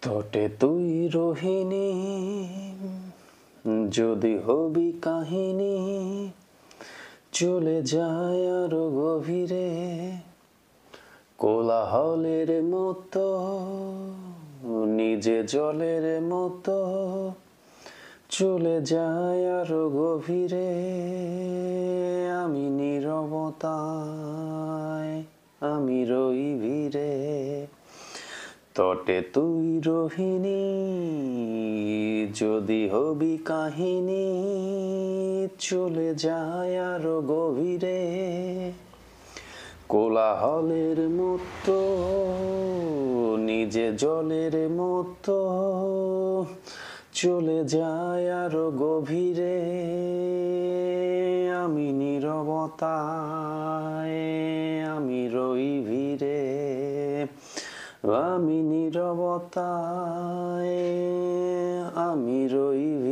তটে তুই রহিনী, যদি হবি কাহিনী, চলে যায় আরো গভীরে। কোলাহলের মতো, নিজে জলের মতো, চলে যায় আরো গভীরে। আমি নীরবতায়, আমি রই ভিড়ে। তটে তুই রহিনী, যদি হবি কাহিনী, চলে যায় আরো গভীরে। কোলাহলের মতো, নিজে জলের মতো, চলে যায় আরো গভীরে। আমি নীরবতায়, আমি রই ভিড়ে। আমি নীরবতায়, আমি রই ভিড়ে।